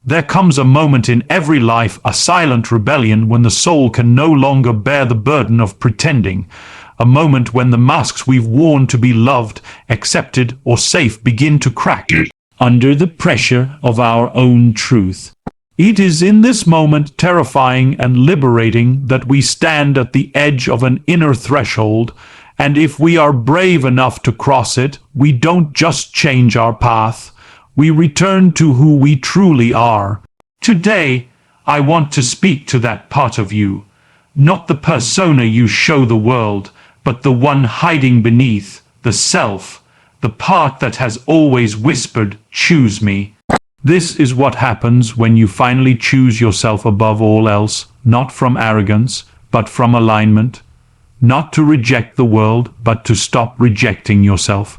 There comes a moment in every life, a silent rebellion, when the soul can no longer bear the burden of pretending. A moment when the masks we've worn to be loved, accepted, or safe begin to crack under the pressure of our own truth. It is in this moment, terrifying and liberating, that we stand at the edge of an inner threshold, and if we are brave enough to cross it, we don't just change our path. We return to who we truly are. Today, I want to speak to that part of you. Not the persona you show the world, but the one hiding beneath, the self, the part that has always whispered, "Choose me." This is what happens when you finally choose yourself above all else, not from arrogance, but from alignment. Not to reject the world, but to stop rejecting yourself.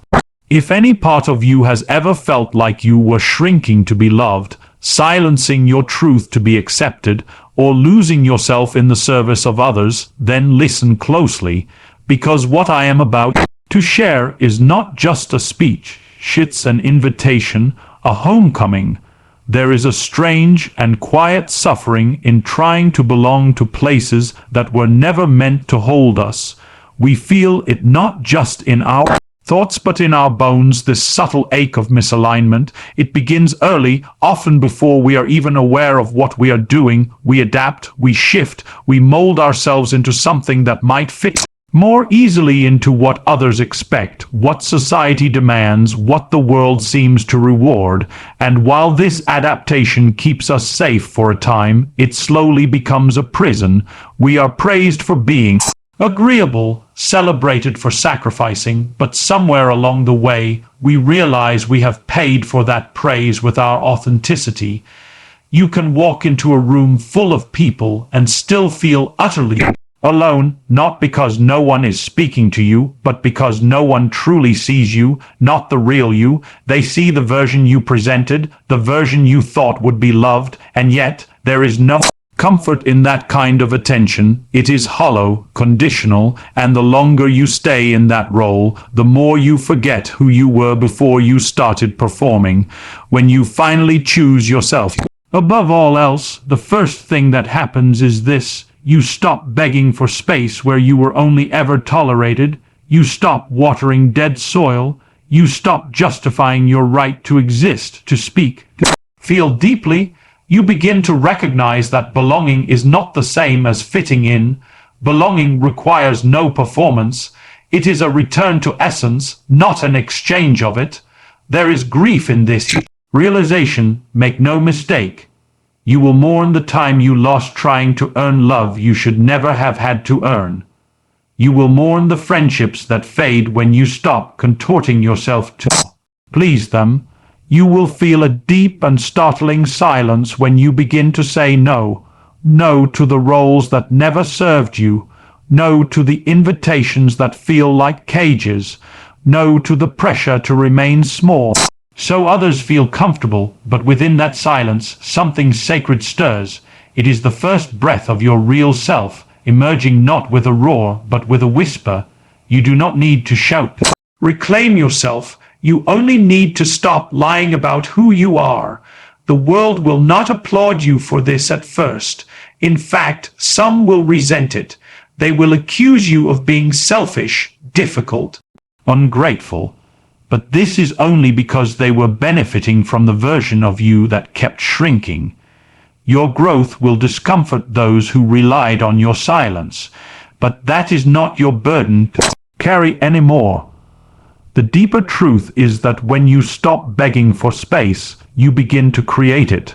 If any part of you has ever felt like you were shrinking to be loved, silencing your truth to be accepted, or losing yourself in the service of others, then listen closely, because what I am about to share is not just a speech, it's an invitation, a homecoming. There is a strange and quiet suffering in trying to belong to places that were never meant to hold us. We feel it not just in our thoughts but in our bones, this subtle ache of misalignment. It begins early, often before we are even aware of what we are doing. We adapt, we shift, we mold ourselves into something that might fit more easily into what others expect, what society demands, what the world seems to reward. And while this adaptation keeps us safe for a time, it slowly becomes a prison. We are praised for being agreeable, celebrated for sacrificing, but somewhere along the way, we realize we have paid for that praise with our authenticity. You can walk into a room full of people and still feel utterly alone, not because no one is speaking to you, but because no one truly sees you, not the real you. They see the version you presented, the version you thought would be loved, and yet there is no comfort in that kind of attention. It is hollow, conditional, and the longer you stay in that role, the more you forget who you were before you started performing. When you finally choose yourself above all else, the first thing that happens is this: you stop begging for space where you were only ever tolerated. You stop watering dead soil. You stop justifying your right to exist, to speak, to feel deeply. You begin to recognize that belonging is not the same as fitting in. Belonging requires no performance. It is a return to essence, not an exchange of it. There is grief in this realization, make no mistake. You will mourn the time you lost trying to earn love you should never have had to earn. You will mourn the friendships that fade when you stop contorting yourself to please them. You will feel a deep and startling silence when you begin to say no. No to the roles that never served you. No to the invitations that feel like cages. No to the pressure to remain small so others feel comfortable. But within that silence, something sacred stirs. It is the first breath of your real self, emerging not with a roar, but with a whisper. You do not need to shout. Reclaim yourself. You only need to stop lying about who you are. The world will not applaud you for this at first. In fact, some will resent it. They will accuse you of being selfish, difficult, ungrateful. But this is only because they were benefiting from the version of you that kept shrinking. Your growth will discomfort those who relied on your silence, but that is not your burden to carry anymore. The deeper truth is that when you stop begging for space, you begin to create it.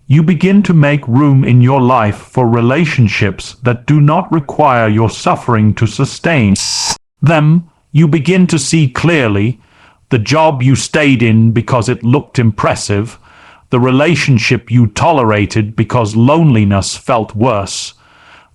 You begin to make room in your life for relationships that do not require your suffering to sustain them. You begin to see clearly the job you stayed in because it looked impressive, the relationship you tolerated because loneliness felt worse,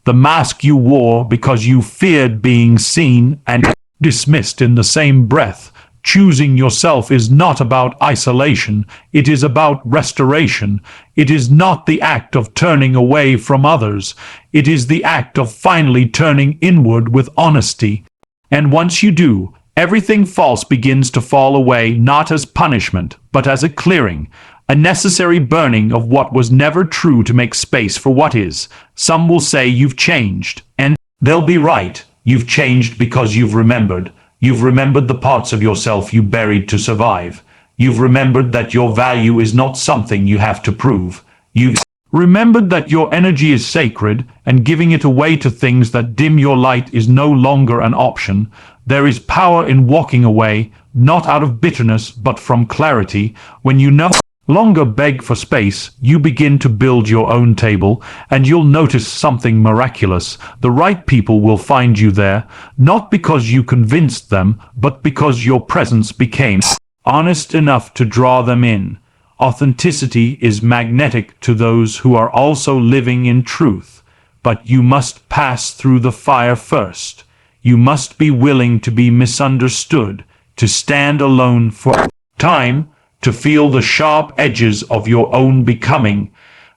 the mask you wore because you feared being seen and dismissed in the same breath. Choosing yourself is not about isolation, it is about restoration. It is not the act of turning away from others, it is the act of finally turning inward with honesty. And once you do, everything false begins to fall away, not as punishment, but as a clearing. a necessary burning of what was never true to make space for what is. Some will say you've changed, and they'll be right. You've changed because you've remembered. You've remembered the parts of yourself you buried to survive. You've remembered that your value is not something you have to prove. You've remembered that your energy is sacred, and giving it away to things that dim your light is no longer an option. There is power in walking away, not out of bitterness but from clarity. When you no longer beg for space, you begin to build your own table, and you'll notice something miraculous. The right people will find you there, not because you convinced them, but because your presence became honest enough to draw them in. Authenticity is magnetic to those who are also living in truth, but you must pass through the fire first. You must be willing to be misunderstood, to stand alone for time, to feel the sharp edges of your own becoming.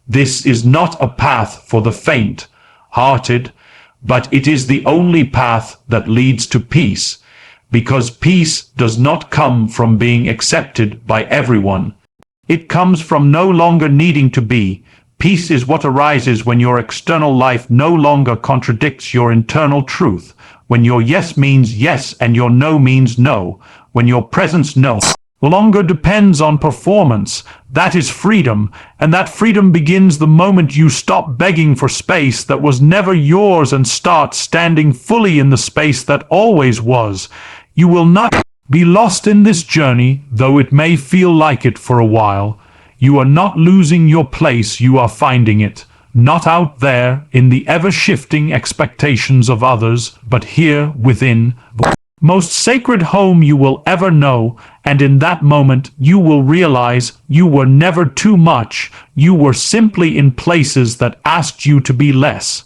This is not a path for the faint-hearted, but it is the only path that leads to peace, because peace does not come from being accepted by everyone. It comes from no longer needing to be. Peace is what arises when your external life no longer contradicts your internal truth, when your yes means yes and your no means no, when your presence no longer depends on performance. That is freedom, and that freedom begins the moment you stop begging for space that was never yours and start standing fully in the space that always was. You will not be lost in this journey, though it may feel like it for a while. You are not losing your place, you are finding it. Not out there in the ever-shifting expectations of others, but here within, the most sacred home you will ever know, and in that moment you will realize you were never too much, you were simply in places that asked you to be less.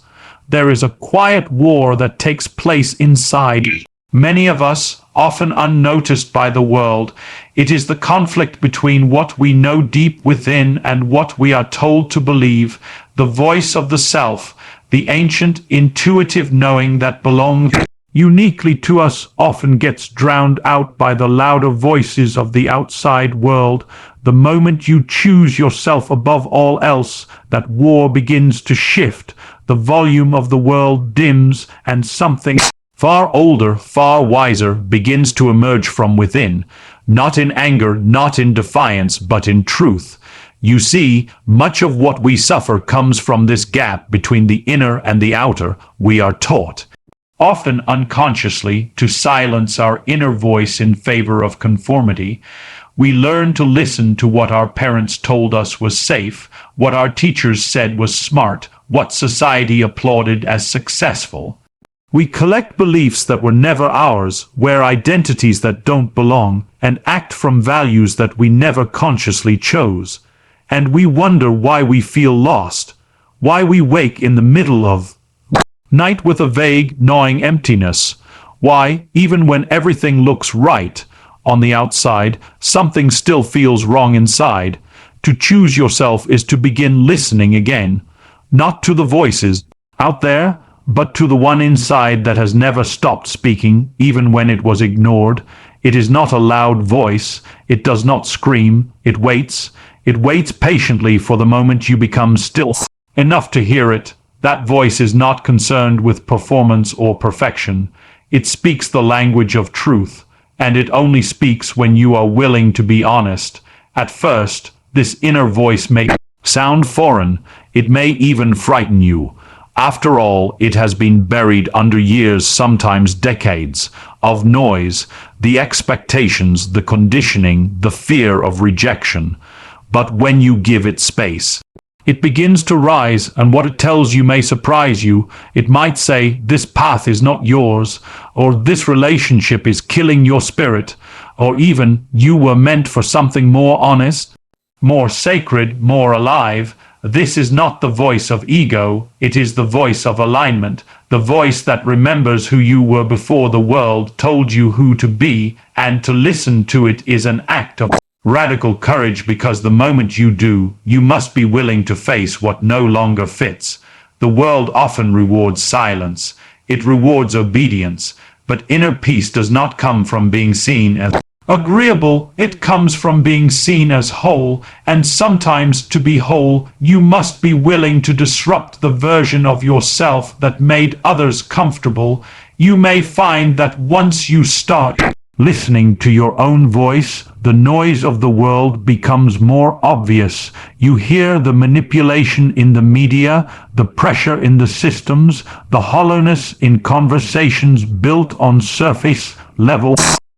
There is a quiet war that takes place inside many of us, often unnoticed by the world. It is the conflict between what we know deep within and what we are told to believe, the voice of the self, the ancient intuitive knowing that belongs uniquely to us, often gets drowned out by the louder voices of the outside world. The moment you choose yourself above all else, that war begins to shift. The volume of the world dims, and something far older, far wiser, begins to emerge from within, not in anger, not in defiance, but in truth. You see, much of what we suffer comes from this gap between the inner and the outer. We are taught, often unconsciously, to silence our inner voice in favor of conformity. We learn to listen to what our parents told us was safe, what our teachers said was smart, what society applauded as successful. We collect beliefs that were never ours, wear identities that don't belong, and act from values that we never consciously chose. And we wonder why we feel lost, why we wake in the middle of night with a vague, gnawing emptiness, why, even when everything looks right on the outside, something still feels wrong inside. To choose yourself is to begin listening again, not to the voices out there, but to the one inside that has never stopped speaking, even when it was ignored. It is not a loud voice. It does not scream. It waits. It waits patiently for the moment you become still enough to hear it. That voice is not concerned with performance or perfection. It speaks the language of truth, and it only speaks when you are willing to be honest. At first, this inner voice may sound foreign. It may even frighten you. After all, it has been buried under years, sometimes decades, of noise, the expectations, the conditioning, the fear of rejection. But when you give it space, it begins to rise, and what it tells you may surprise you. It might say, this path is not yours, or this relationship is killing your spirit, or even, you were meant for something more honest, more sacred, more alive. This is not the voice of ego, it is the voice of alignment, the voice that remembers who you were before the world told you who to be, and to listen to it is an act of radical courage, because the moment you do, you must be willing to face what no longer fits. The world often rewards silence, it rewards obedience, but inner peace does not come from being seen as Agreeable, it comes from being seen as whole, and sometimes to be whole, you must be willing to disrupt the version of yourself that made others comfortable. You may find that once you start listening to your own voice, the noise of the world becomes more obvious. You hear the manipulation in the media, the pressure in the systems, the hollowness in conversations built on surface level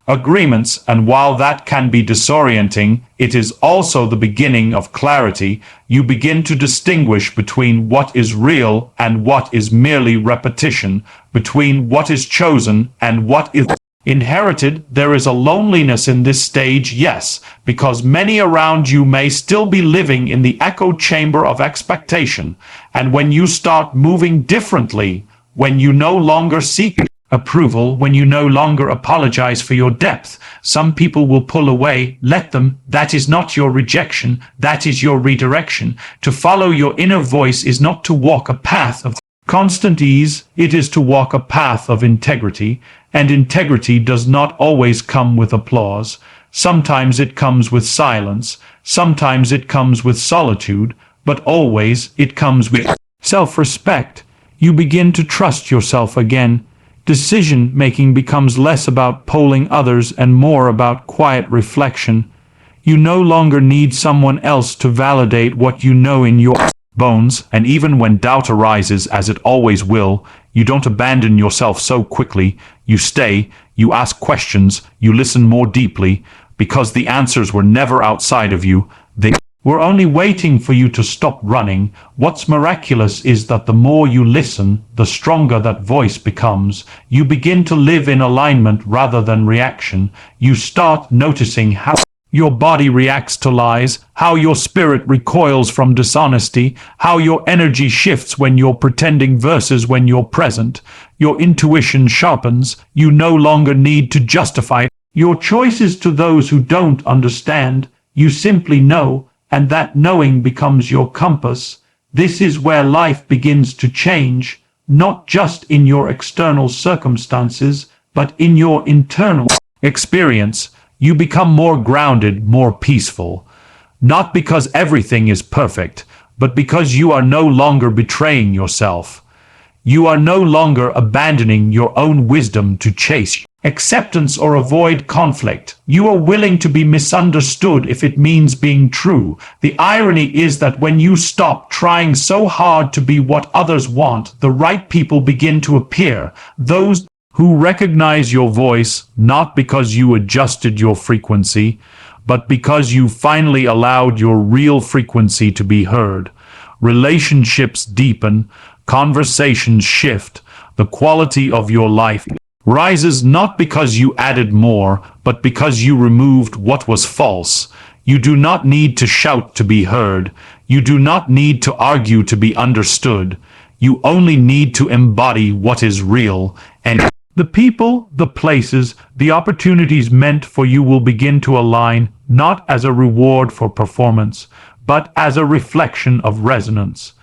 agreements, and while that can be disorienting, it is also the beginning of clarity. You begin to distinguish between what is real and what is merely repetition, between what is chosen and what is inherited. There is a loneliness in this stage, yes, because many around you may still be living in the echo chamber of expectation, and when you start moving differently, when you no longer seek approval, when you no longer apologize for your depth, some people will pull away. Let them. That is not your rejection. That is your redirection. To follow your inner voice is not to walk a path of constant ease. It is to walk a path of integrity, and integrity does not always come with applause. Sometimes it comes with silence. Sometimes it comes with solitude, but always it comes with self-respect. You begin to trust yourself again. Decision-making becomes less about polling others and more about quiet reflection. You no longer need someone else to validate what you know in your bones, and even when doubt arises, as it always will, you don't abandon yourself so quickly. You stay, you ask questions, you listen more deeply, because the answers were never outside of you. They were only waiting for you to stop running. What's miraculous is that the more you listen, the stronger that voice becomes. You begin to live in alignment rather than reaction. You start noticing how your body reacts to lies, how your spirit recoils from dishonesty, how your energy shifts when you're pretending versus when you're present. Your intuition sharpens. You no longer need to justify your choices to those who don't understand. You simply know, and that knowing becomes your compass. This is where life begins to change, not just in your external circumstances, but in your internal experience. You become more grounded, more peaceful. Not because everything is perfect, but because you are no longer betraying yourself. You are no longer abandoning your own wisdom to chase acceptance or avoid conflict. You are willing to be misunderstood if it means being true. The irony is that when you stop trying so hard to be what others want, the right people begin to appear. Those who recognize your voice, not because you adjusted your frequency, but because you finally allowed your real frequency to be heard. Relationships deepen, conversations shift, the quality of your life rises not because you added more, but because you removed what was false. You do not need to shout to be heard. You do not need to argue to be understood. You only need to embody what is real, and the people, the places, the opportunities meant for you will begin to align, not as a reward for performance, but as a reflection of resonance.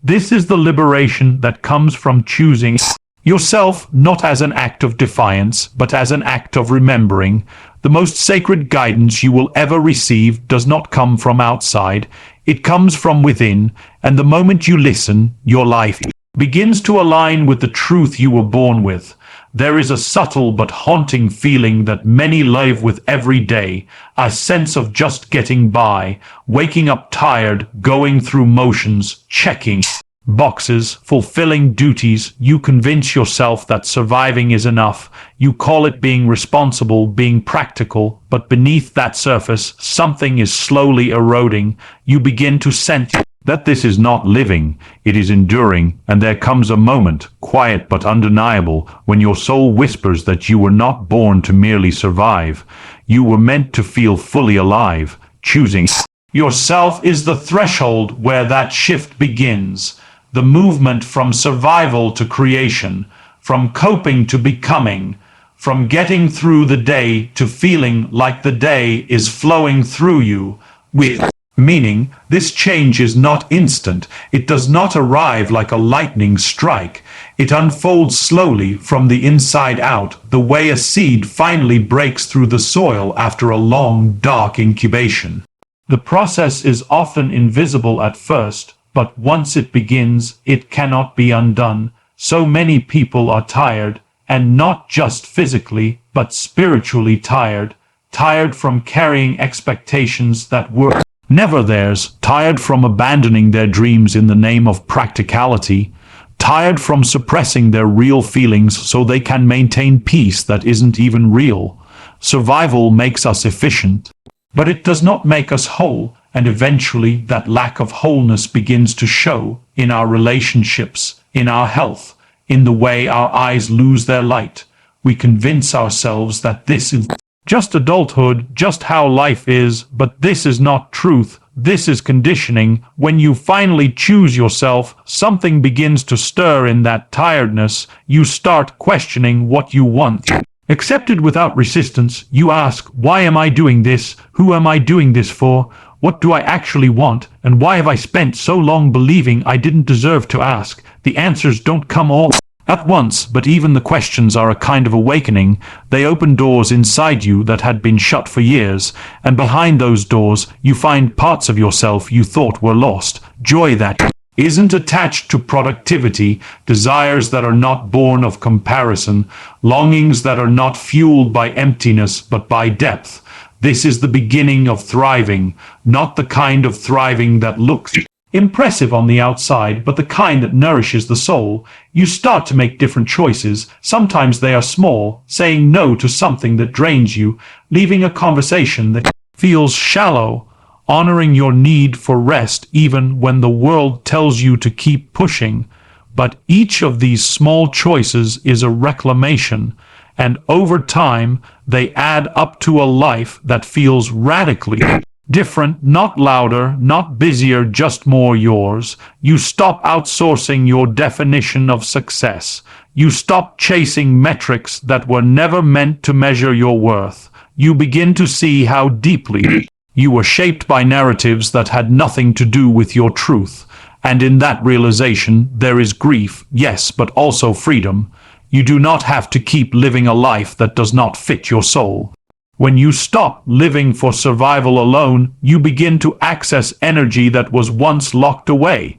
This is the liberation that comes from choosing yourself not as an act of defiance, but as an act of remembering. The most sacred guidance you will ever receive does not come from outside. It comes from within, and the moment you listen, your life begins to align with the truth you were born with. There is a subtle but haunting feeling that many live with every day, a sense of just getting by, waking up tired, going through motions, checking boxes, fulfilling duties. You convince yourself that surviving is enough. You call it being responsible, being practical, but beneath that surface, something is slowly eroding. You begin to sense that this is not living, it is enduring, and there comes a moment, quiet but undeniable, when your soul whispers that you were not born to merely survive. You were meant to feel fully alive. Choosing yourself is the threshold where that shift begins. The movement from survival to creation, from coping to becoming, from getting through the day to feeling like the day is flowing through you with Meaning, this change is not instant. It does not arrive like a lightning strike. It unfolds slowly from the inside out, the way a seed finally breaks through the soil after a long, dark incubation. The process is often invisible at first, but once it begins, it cannot be undone. So many people are tired, and not just physically, but spiritually tired, tired from carrying expectations that were never theirs, tired from abandoning their dreams in the name of practicality, tired from suppressing their real feelings so they can maintain peace that isn't even real. Survival makes us efficient, but it does not make us whole, and eventually that lack of wholeness begins to show in our relationships, in our health, in the way our eyes lose their light. We convince ourselves that this is just adulthood, just how life is, but this is not truth. This is conditioning. When you finally choose yourself, something begins to stir in that tiredness. You start questioning what you want. Accepted without resistance, you ask, why am I doing this? Who am I doing this for? What do I actually want? And why have I spent so long believing I didn't deserve to ask? The answers don't come all at once, but even the questions are a kind of awakening. They open doors inside you that had been shut for years, and behind those doors you find parts of yourself you thought were lost. Joy that isn't attached to productivity, desires that are not born of comparison, longings that are not fueled by emptiness but by depth. This is the beginning of thriving, not the kind of thriving that looks impressive on the outside, but the kind that nourishes the soul. You start to make different choices. Sometimes they are small, saying no to something that drains you, leaving a conversation that feels shallow, honoring your need for rest even when the world tells you to keep pushing. But each of these small choices is a reclamation, and over time they add up to a life that feels radically different, not louder, not busier, just more yours. You stop outsourcing your definition of success. You stop chasing metrics that were never meant to measure your worth. You begin to see how deeply you were shaped by narratives that had nothing to do with your truth. And in that realization, there is grief, yes, but also freedom. You do not have to keep living a life that does not fit your soul. When you stop living for survival alone, you begin to access energy that was once locked away.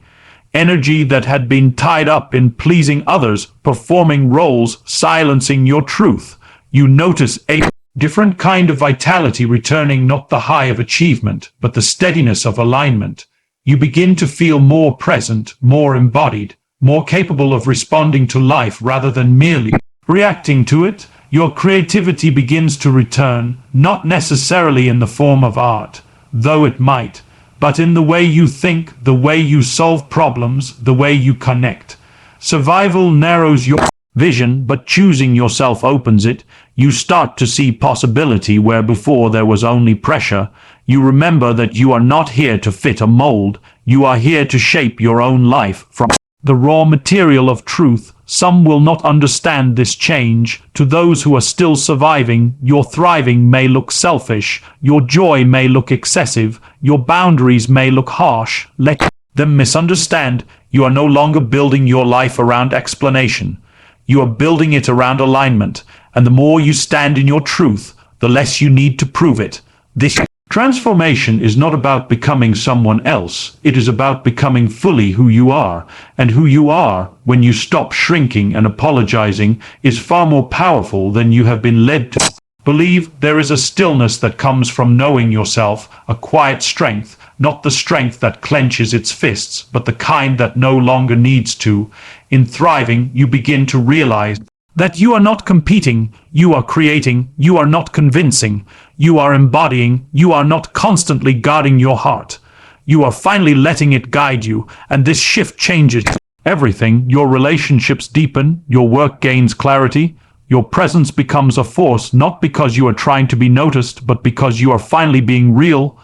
Energy that had been tied up in pleasing others, performing roles, silencing your truth. You notice a different kind of vitality returning, not the high of achievement, but the steadiness of alignment. You begin to feel more present, more embodied, more capable of responding to life rather than merely reacting to it. Your creativity begins to return, not necessarily in the form of art, though it might, but in the way you think, the way you solve problems, the way you connect. Survival narrows your vision, but choosing yourself opens it. You start to see possibility where before there was only pressure. You remember that you are not here to fit a mold. You are here to shape your own life from the raw material of truth. Some will not understand this change. To those who are still surviving, your thriving may look selfish, your joy may look excessive, your boundaries may look harsh. Let them misunderstand. You are no longer building your life around explanation. You are building it around alignment, and the more you stand in your truth, the less you need to prove it. This transformation is not about becoming someone else. It is about becoming fully who you are. And who you are, when you stop shrinking and apologizing, is far more powerful than you have been led to believe. There is a stillness that comes from knowing yourself, a quiet strength, not the strength that clenches its fists, but the kind that no longer needs to. In thriving, you begin to realize that you are not competing, you are creating, you are not convincing, you are embodying, you are not constantly guarding your heart. You are finally letting it guide you, and this shift changes everything. Your relationships deepen, your work gains clarity, your presence becomes a force, not because you are trying to be noticed, but because you are finally being real.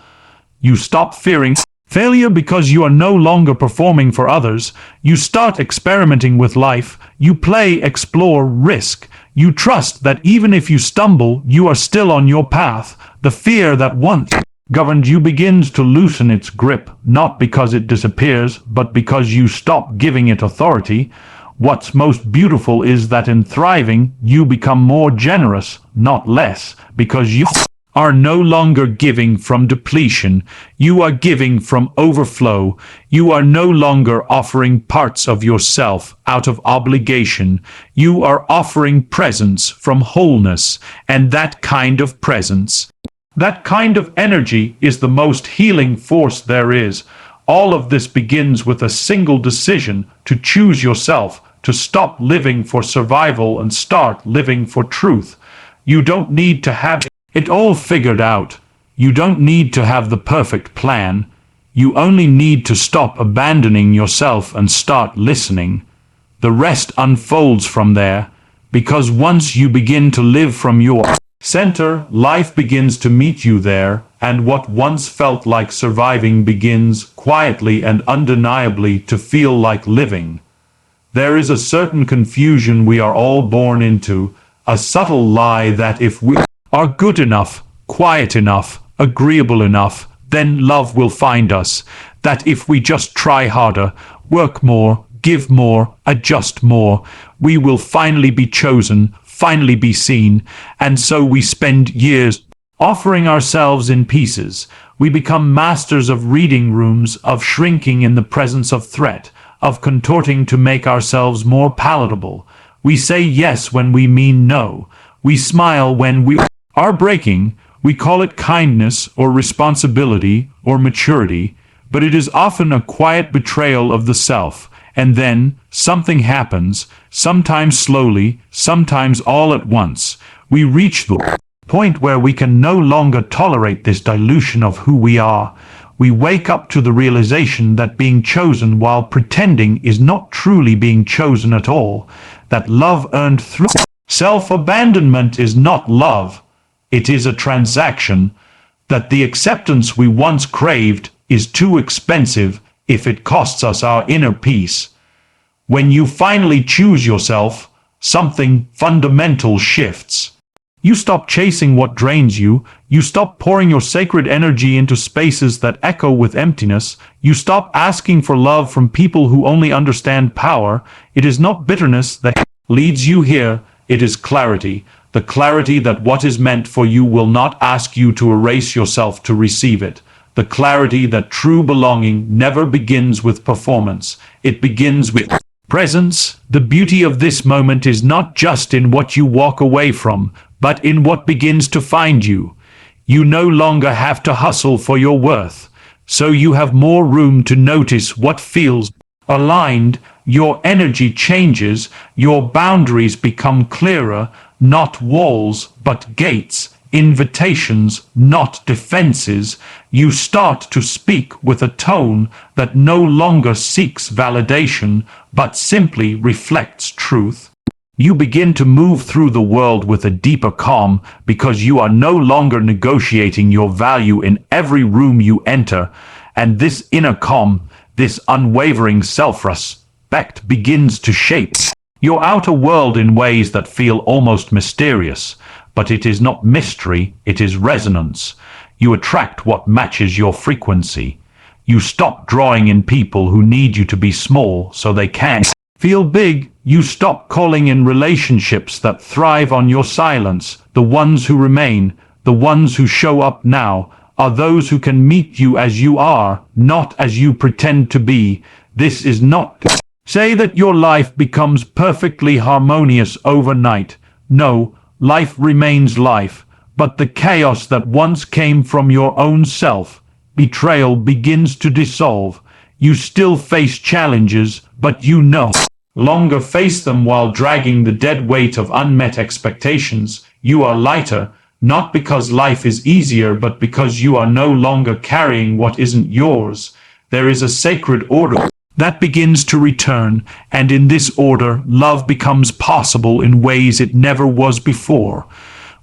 You stop fearing failure because you are no longer performing for others. You start experimenting with life. You play, explore, risk. You trust that even if you stumble, you are still on your path. The fear that once governed you begins to loosen its grip, not because it disappears, but because you stop giving it authority. What's most beautiful is that in thriving, you become more generous, not less, because you are no longer giving from depletion. You are giving from overflow. You are no longer offering parts of yourself out of obligation. You are offering presence from wholeness, and that kind of presence, that kind of energy is the most healing force there is. All of this begins with a single decision to choose yourself, to stop living for survival and start living for truth. You don't need to have it all figured out. You don't need to have the perfect plan. You only need to stop abandoning yourself and start listening. The rest unfolds from there, because once you begin to live from your center, life begins to meet you there, and what once felt like surviving begins, quietly and undeniably, to feel like living. There is a certain confusion we are all born into, a subtle lie that if we are good enough, quiet enough, agreeable enough, then love will find us. That if we just try harder, work more, give more, adjust more, we will finally be chosen, finally be seen. And so we spend years offering ourselves in pieces. We become masters of reading rooms, of shrinking in the presence of threat, of contorting to make ourselves more palatable. We say yes when we mean no. We smile when we are breaking. We call it kindness or responsibility or maturity, but it is often a quiet betrayal of the self. And then something happens, sometimes slowly, sometimes all at once. We reach the point where we can no longer tolerate this dilution of who we are. We wake up to the realization that being chosen while pretending is not truly being chosen at all, that love earned through self-abandonment is not love. It is a transaction, that the acceptance we once craved is too expensive if it costs us our inner peace. When you finally choose yourself, something fundamental shifts. You stop chasing what drains you. You stop pouring your sacred energy into spaces that echo with emptiness. You stop asking for love from people who only understand power. It is not bitterness that leads you here. It is clarity. The clarity that what is meant for you will not ask you to erase yourself to receive it. The clarity that true belonging never begins with performance. It begins with presence. The beauty of this moment is not just in what you walk away from, but in what begins to find you. You no longer have to hustle for your worth, so you have more room to notice what feels aligned. Your energy changes, your boundaries become clearer, not walls, but gates, invitations, not defenses. You start to speak with a tone that no longer seeks validation, but simply reflects truth. You begin to move through the world with a deeper calm because you are no longer negotiating your value in every room you enter, and this inner calm, this unwavering self-respect begins to shape your outer world in ways that feel almost mysterious. But it is not mystery, it is resonance. You attract what matches your frequency. You stop drawing in people who need you to be small so they can feel big. You stop calling in relationships that thrive on your silence. The ones who remain, the ones who show up now, are those who can meet you as you are, not as you pretend to be. This is not to say that your life becomes perfectly harmonious overnight. No, life remains life, but the chaos that once came from your own self, betrayal begins to dissolve. You still face challenges, but you no longer face them while dragging the dead weight of unmet expectations. You are lighter, not because life is easier, but because you are no longer carrying what isn't yours. There is a sacred order that begins to return, and in this order, love becomes possible in ways it never was before.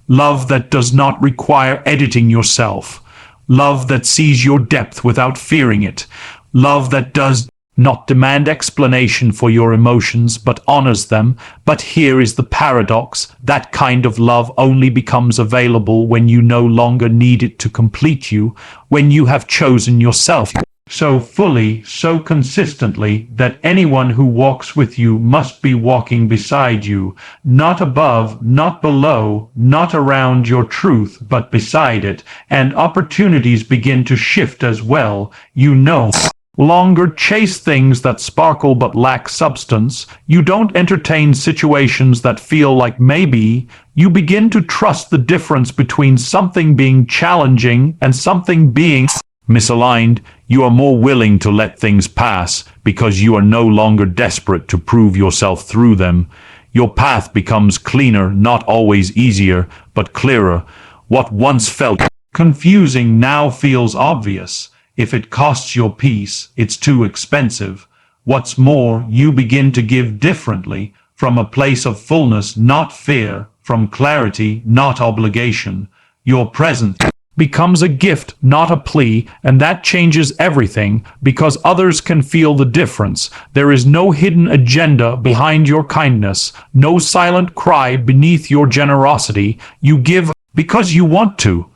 Love that does not require editing yourself. Love that sees your depth without fearing it. Love that does not demand explanation for your emotions, but honors them. But here is the paradox: that kind of love only becomes available when you no longer need it to complete you, when you have chosen yourself so fully, so consistently, that anyone who walks with you must be walking beside you, not above, not below, not around your truth, but beside it, and opportunities begin to shift as well. You no longer chase things that sparkle but lack substance. You don't entertain situations that feel like maybe. You begin to trust the difference between something being challenging and something being misaligned. You are more willing to let things pass because you are no longer desperate to prove yourself through them. Your path becomes cleaner, not always easier, but clearer. What once felt confusing now feels obvious. If it costs your peace, it's too expensive. What's more, you begin to give differently, from a place of fullness, not fear, from clarity, not obligation. Your presence becomes a gift, not a plea, and that changes everything because others can feel the difference. There is no hidden agenda behind your kindness, no silent cry beneath your generosity. You give because you want to,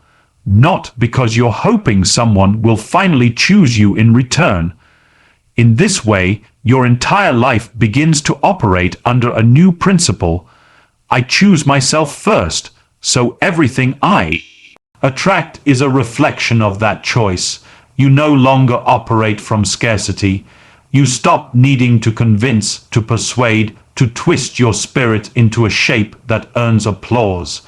not because you're hoping someone will finally choose you in return. In this way, your entire life begins to operate under a new principle. I choose myself first, so everything I attract is a reflection of that choice. You no longer operate from scarcity. You stop needing to convince, to persuade, to twist your spirit into a shape that earns applause.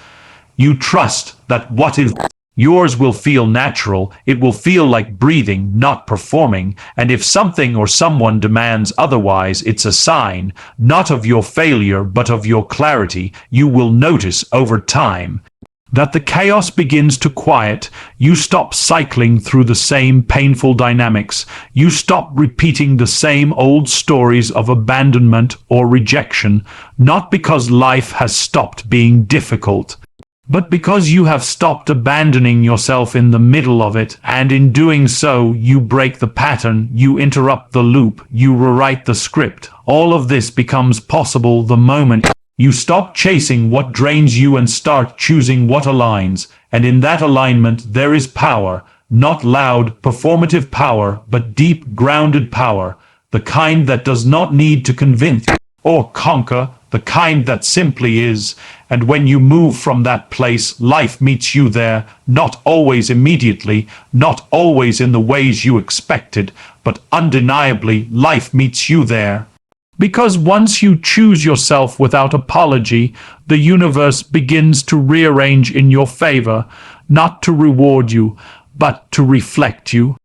You trust that what is yours will feel natural. It will feel like breathing, not performing. And if something or someone demands otherwise, it's a sign, not of your failure, but of your clarity. You will notice over time that the chaos begins to quiet. You stop cycling through the same painful dynamics. You stop repeating the same old stories of abandonment or rejection, not because life has stopped being difficult, but because you have stopped abandoning yourself in the middle of it. And in doing so, you break the pattern, you interrupt the loop, you rewrite the script. All of this becomes possible the moment you stop chasing what drains you and start choosing what aligns. And in that alignment there is power, not loud, performative power, but deep, grounded power, the kind that does not need to convince or conquer, the kind that simply is. And when you move from that place, life meets you there, not always immediately, not always in the ways you expected, but undeniably life meets you there. Because once you choose yourself without apology, the universe begins to rearrange in your favor, not to reward you, but to reflect you.